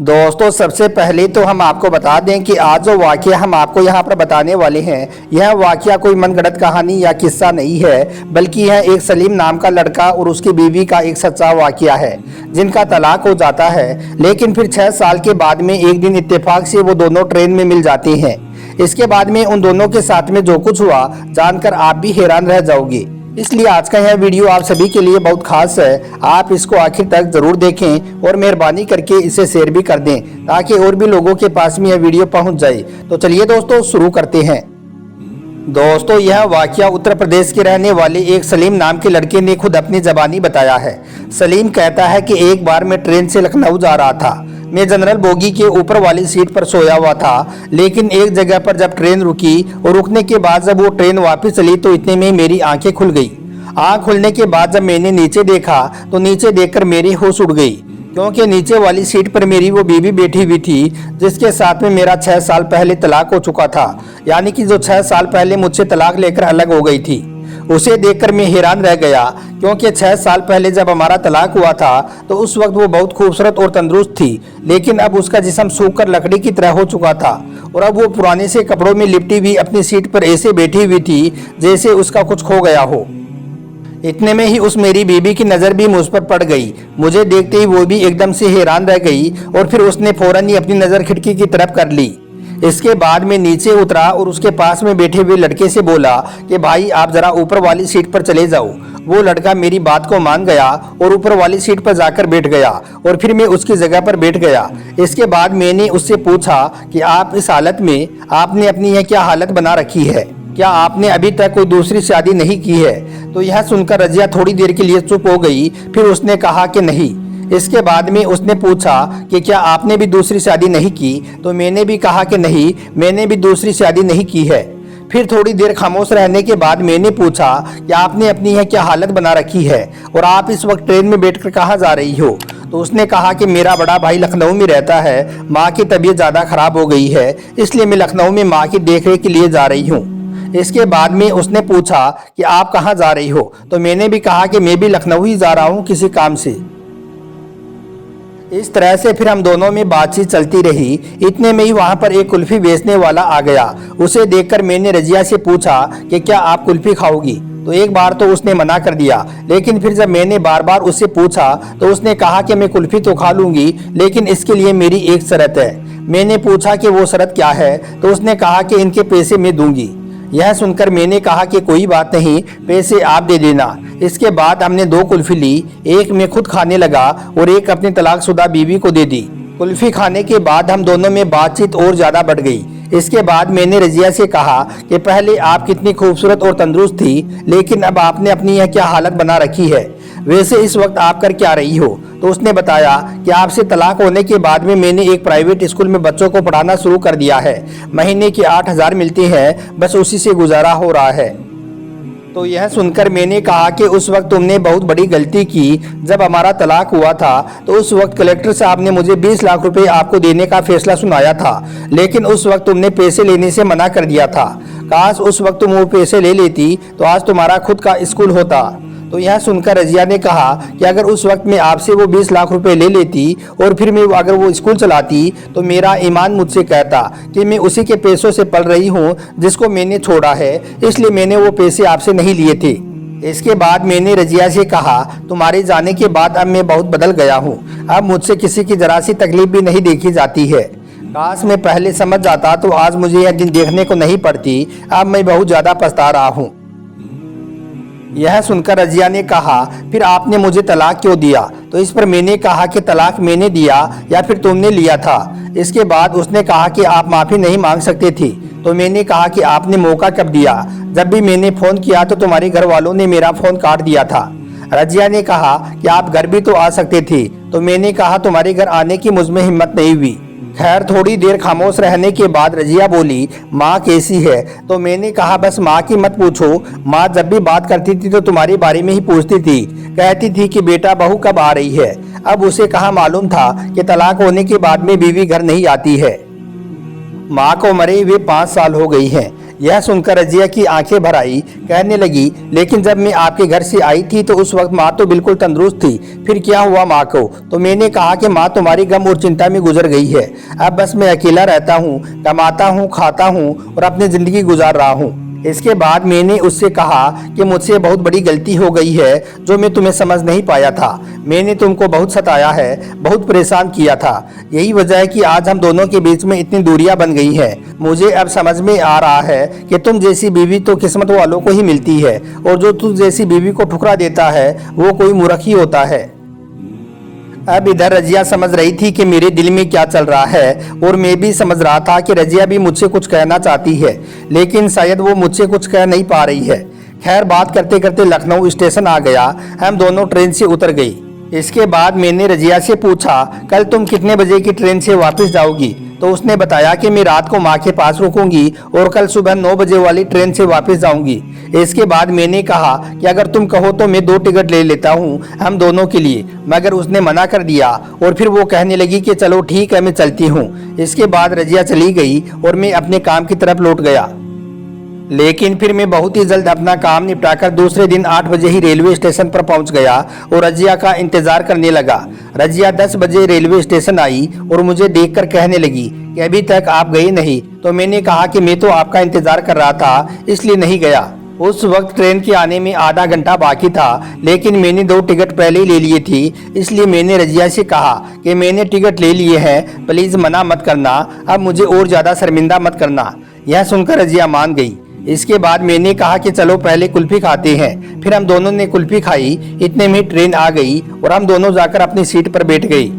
दोस्तों सबसे पहले तो हम आपको बता दें कि आज जो वाकया हम आपको यहाँ पर बताने वाले हैं यह वाकया कोई मनगढ़ंत कहानी या किस्सा नहीं है, बल्कि यह एक सलीम नाम का लड़का और उसकी बीवी का एक सच्चा वाकया है जिनका तलाक हो जाता है। लेकिन फिर 6 साल के बाद में एक दिन इत्तेफाक से वो दोनों ट्रेन में मिल जाते हैं। इसके बाद में उन दोनों के साथ में जो कुछ हुआ जानकर आप भी हैरान रह जाओगे। इसलिए आज का यह वीडियो आप सभी के लिए बहुत खास है। आप इसको आखिर तक जरूर देखें और मेहरबानी करके इसे शेयर भी कर दें ताकि और भी लोगों के पास में यह वीडियो पहुंच जाए। तो चलिए दोस्तों शुरू करते हैं। दोस्तों यह वाकया उत्तर प्रदेश के रहने वाले एक सलीम नाम के लड़के ने खुद अपनी ज़बानी बताया है। सलीम कहता है कि एक बार मैं ट्रेन से लखनऊ जा रहा था। मैं जनरल बोगी के ऊपर वाली सीट पर सोया हुआ था, लेकिन एक जगह पर जब ट्रेन रुकी और रुकने के बाद जब वो ट्रेन वापस चली तो इतने में मेरी आंखें खुल गई। आंख खुलने के बाद जब मैंने नीचे देखा तो नीचे देखकर मेरी होश उड़ गई, क्योंकि नीचे वाली सीट पर मेरी वो बीवी बैठी हुई थी जिसके साथ में मेरा 6 साल पहले तलाक हो चुका था। यानी कि जो 6 साल पहले मुझसे तलाक लेकर अलग हो गई थी। उसे देखकर मैं हैरान रह गया, क्योंकि 6 साल पहले जब हमारा तलाक हुआ था तो उस वक्त वो बहुत खूबसूरत और तंदुरुस्त थी, लेकिन अब उसका जिस्म सूखकर लकड़ी की तरह हो चुका था और अब वो पुराने से कपड़ों में लिपटी हुई अपनी सीट पर ऐसे बैठी हुई थी जैसे उसका कुछ खो गया हो। इतने में ही उस मेरी बीबी की नज़र भी मुझ पर पड़ गई। मुझे देखते ही वो भी एकदम से हैरान रह गई और फिर उसने फौरन ही अपनी नज़र खिड़की की तरफ कर ली। इसके बाद मैं नीचे उतरा और उसके पास में बैठे हुए लड़के से बोला कि भाई आप जरा ऊपर वाली सीट पर चले जाओ। वो लड़का मेरी बात को मान गया और ऊपर वाली सीट पर जाकर बैठ गया और फिर मैं उसकी जगह पर बैठ गया। इसके बाद मैंने उससे पूछा कि आप इस हालत में आपने अपनी यह क्या हालत बना रखी है, क्या आपने अभी तक कोई दूसरी शादी नहीं की है? तो यह सुनकर रजिया थोड़ी देर के लिए चुप हो गई, फिर उसने कहा कि नहीं। इसके बाद में उसने पूछा कि क्या आपने भी दूसरी शादी नहीं की? तो मैंने भी कहा कि नहीं, मैंने भी दूसरी शादी नहीं की है। फिर थोड़ी देर खामोश रहने के बाद मैंने पूछा कि आपने अपनी यह क्या हालत बना रखी है और आप इस वक्त ट्रेन में बैठकर कहाँ जा रही हो? तो उसने कहा कि मेरा बड़ा भाई लखनऊ में रहता है, माँ की तबीयत ज़्यादा खराब हो गई है, इसलिए मैं लखनऊ में माँ की देखरेख के लिए जा रही हूँ। इसके बाद में उसने पूछा कि आप कहाँ जा रही हो? तो मैंने भी कहा कि मैं भी लखनऊ ही जा रहा हूँ किसी काम से। इस तरह से फिर हम दोनों में बातचीत चलती रही। इतने में ही वहाँ पर एक कुल्फी बेचने वाला आ गया। उसे देखकर मैंने रजिया से पूछा कि क्या आप कुल्फी खाओगी? तो एक बार तो उसने मना कर दिया, लेकिन फिर जब मैंने बार बार उससे पूछा तो उसने कहा कि मैं कुल्फी तो खा लूँगी, लेकिन इसके लिए मेरी एक शर्त है। मैंने पूछा कि वो शर्त क्या है? तो उसने कहा कि इनके पैसे मैं दूंगी। यह सुनकर मैंने कहा कि कोई बात नहीं, पैसे आप दे देना। इसके बाद हमने 2 कुल्फी ली, एक मैं खुद खाने लगा और एक अपनी तलाकशुदा बीवी को दे दी। कुल्फी खाने के बाद हम दोनों में बातचीत और ज़्यादा बढ़ गई। इसके बाद मैंने रजिया से कहा कि पहले आप कितनी खूबसूरत और तंदुरुस्त थी, लेकिन अब आपने अपनी यह क्या हालत बना रखी है? वैसे इस वक्त आप कर क्या रही हो? तो उसने बताया कि आपसे तलाक होने के बाद में मैंने एक प्राइवेट स्कूल में बच्चों को पढ़ाना शुरू कर दिया है। महीने के 8,000 मिलते हैं, बस उसी से गुजारा हो रहा है। तो यह सुनकर मैंने कहा कि उस वक्त तुमने बहुत बड़ी गलती की। जब हमारा तलाक हुआ था तो उस वक्त कलेक्टर साहब ने मुझे 20 लाख रुपए आपको देने का फैसला सुनाया था, लेकिन उस वक्त तुमने पैसे लेने से मना कर दिया था। काश उस वक्त तुम वो पैसे ले लेती तो आज तुम्हारा खुद का स्कूल होता। तो यह सुनकर रजिया ने कहा कि अगर उस वक्त मैं आपसे वो 20 लाख रुपए ले लेती और फिर मैं अगर वो स्कूल चलाती तो मेरा ईमान मुझसे कहता कि मैं उसी के पैसों से पल रही हूँ जिसको मैंने छोड़ा है, इसलिए मैंने वो पैसे आपसे नहीं लिए थे। इसके बाद मैंने रजिया से कहा तुम्हारे जाने के बाद अब मैं बहुत बदल गया हूँ, अब मुझसे किसी की जरा सी तकलीफ भी नहीं देखी जाती है। काश मैं पहले समझ जाता तो आज मुझे यह दिन देखने को नहीं पड़ती। अब मैं बहुत ज़्यादा पछता रहा हूँ। यह सुनकर रजिया ने कहा फिर आपने मुझे तलाक क्यों दिया? तो इस पर मैंने कहा कि तलाक मैंने दिया या फिर तुमने लिया था। इसके बाद उसने कहा कि आप माफ़ी नहीं मांग सकते थे। तो मैंने कहा कि आपने मौका कब दिया? जब भी मैंने फ़ोन किया तो तुम्हारे घर वालों ने मेरा फ़ोन काट दिया था। रजिया ने कहा कि आप घर भी तो आ सकते थे। तो मैंने कहा तुम्हारे घर आने की मुझ में हिम्मत नहीं हुई। खैर थोड़ी देर खामोश रहने के बाद रजिया बोली माँ कैसी है? तो मैंने कहा बस माँ की मत पूछो, माँ जब भी बात करती थी तो तुम्हारे बारे में ही पूछती थी, कहती थी कि बेटा बहू कब आ रही है। अब उसे कहाँ मालूम था कि तलाक होने के बाद में बीवी घर नहीं आती है। माँ को मरे हुए 5 साल हो गई हैं। यह सुनकर रजिया की आंखें भर आई, कहने लगी, लेकिन जब मैं आपके घर से आई थी तो उस वक्त माँ तो बिल्कुल तंदुरुस्त थी, फिर क्या हुआ माँ को? तो मैंने कहा कि माँ तुम्हारी गम और चिंता में गुजर गई है, अब बस मैं अकेला रहता हूँ, कमाता हूँ, खाता हूँ और अपनी ज़िंदगी गुजार रहा हूँ। इसके बाद मैंने उससे कहा कि मुझसे बहुत बड़ी गलती हो गई है जो मैं तुम्हें समझ नहीं पाया था। मैंने तुमको बहुत सताया है, बहुत परेशान किया था। यही वजह है कि आज हम दोनों के बीच में इतनी दूरियां बन गई हैं। मुझे अब समझ में आ रहा है कि तुम जैसी बीवी तो किस्मत वालों को ही मिलती है और जो तुम जैसी बीवी को ठुकरा देता है वो कोई मूर्ख ही होता है। अब इधर रजिया समझ रही थी कि मेरे दिल में क्या चल रहा है और मैं भी समझ रहा था कि रजिया भी मुझसे कुछ कहना चाहती है, लेकिन शायद वो मुझसे कुछ कह नहीं पा रही है। खैर बात करते करते लखनऊ स्टेशन आ गया। हम दोनों ट्रेन से उतर गई। इसके बाद मैंने रजिया से पूछा, कल तुम कितने बजे की ट्रेन से वापस जाओगी? तो उसने बताया कि मैं रात को माँ के पास रुकूंगी और कल सुबह 9 बजे वाली ट्रेन से वापस जाऊंगी। इसके बाद मैंने कहा कि अगर तुम कहो तो मैं 2 टिकट ले लेता हूँ हम दोनों के लिए, मगर उसने मना कर दिया और फिर वो कहने लगी कि चलो ठीक है मैं चलती हूँ। इसके बाद रजिया चली गई और मैं अपने काम की तरफ लौट गया। लेकिन फिर मैं बहुत ही जल्द अपना काम निपटाकर दूसरे दिन 8 बजे ही रेलवे स्टेशन पर पहुंच गया और रजिया का इंतजार करने लगा। रजिया 10 बजे रेलवे स्टेशन आई और मुझे देखकर कहने लगी कि अभी तक आप गए नहीं। तो मैंने कहा कि मैं तो आपका इंतजार कर रहा था इसलिए नहीं गया। उस वक्त ट्रेन के आने में आधा घंटा बाकी था, लेकिन मैंने 2 टिकट पहले ही ले लिए थी, इसलिए मैंने रजिया से कहा कि मैंने टिकट ले लिए हैं, प्लीज मना मत करना, अब मुझे और ज्यादा शर्मिंदा मत करना। यह सुनकर रजिया मान गई। इसके बाद मैंने कहा कि चलो पहले कुल्फी खाते हैं। फिर हम दोनों ने कुल्फी खाई। इतने में ट्रेन आ गई और हम दोनों जाकर अपनी सीट पर बैठ गई।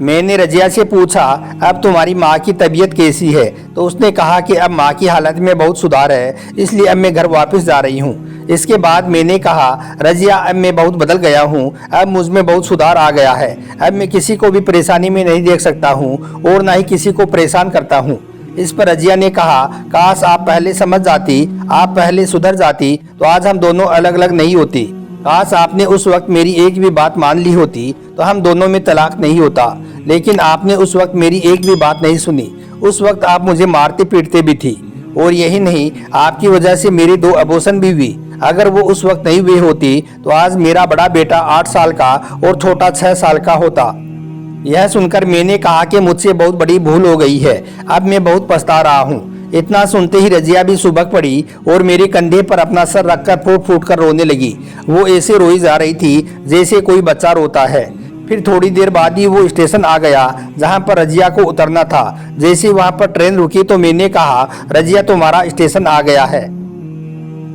मैंने रजिया से पूछा, अब तुम्हारी माँ की तबीयत कैसी है? तो उसने कहा कि अब माँ की हालत में बहुत सुधार है, इसलिए अब मैं घर वापस जा रही हूँ। इसके बाद मैंने कहा, रजिया अब मैं बहुत बदल गया हूँ, अब मुझ में बहुत सुधार आ गया है, अब मैं किसी को भी परेशानी में नहीं देख सकता हूँ और ना ही किसी को परेशान करता हूँ। इस पर रजिया ने कहा, काश आप पहले समझ जाती, आप पहले सुधर जाती तो आज हम दोनों अलग अलग नहीं होती। काश आपने उस वक्त मेरी एक भी बात मान ली होती तो हम दोनों में तलाक नहीं होता, लेकिन आपने उस वक्त मेरी एक भी बात नहीं सुनी। उस वक्त आप मुझे मारते पीटते भी थी और यही नहीं, आपकी वजह से मेरी 2 अबॉर्शन भी हुई। अगर वो उस वक्त नहीं हुई होती तो आज मेरा बड़ा बेटा 8 साल का और छोटा 6 साल का होता। यह सुनकर मैंने कहा कि मुझसे बहुत बड़ी भूल हो गई है, अब मैं बहुत पछता रहा हूँ। इतना सुनते ही रजिया भी सुबह पड़ी और मेरे कंधे पर अपना सर रखकर फूट फूट कर रोने लगी। वो ऐसे रोई जा रही थी जैसे कोई बच्चा रोता है। फिर थोड़ी देर बाद ही वो स्टेशन आ गया जहाँ पर रजिया को उतरना था। जैसे वहाँ पर ट्रेन रुकी तो मैंने कहा, रजिया तुम्हारा स्टेशन आ गया है।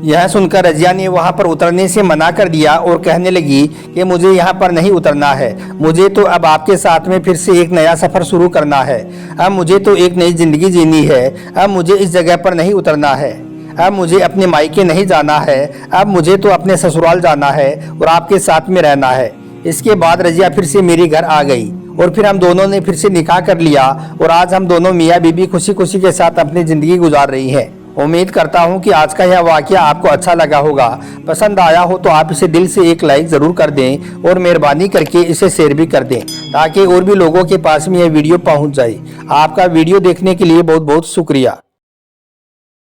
यह सुनकर रजिया ने वहां पर उतरने से मना कर दिया और कहने लगी कि मुझे यहाँ पर नहीं उतरना है, मुझे तो अब आपके साथ में फिर से एक नया सफर शुरू करना है। अब मुझे तो एक नई जिंदगी जीनी है, अब मुझे इस जगह पर नहीं उतरना है, अब मुझे अपने मायके नहीं जाना है, अब मुझे तो अपने ससुराल जाना है और आपके साथ में रहना है। इसके बाद रजिया फिर से मेरे घर आ गई और फिर हम दोनों ने फिर से निकाह कर लिया और आज हम दोनों मियाँ बीबी खुशी खुशी के साथ अपनी जिंदगी गुजार रही है। उम्मीद करता हूं कि आज का यह वाकया आपको अच्छा लगा होगा। पसंद आया हो तो आप इसे दिल से एक लाइक ज़रूर कर दें और मेहरबानी करके इसे शेयर भी कर दें ताकि और भी लोगों के पास में यह वीडियो पहुंच जाए। आपका वीडियो देखने के लिए बहुत बहुत शुक्रिया।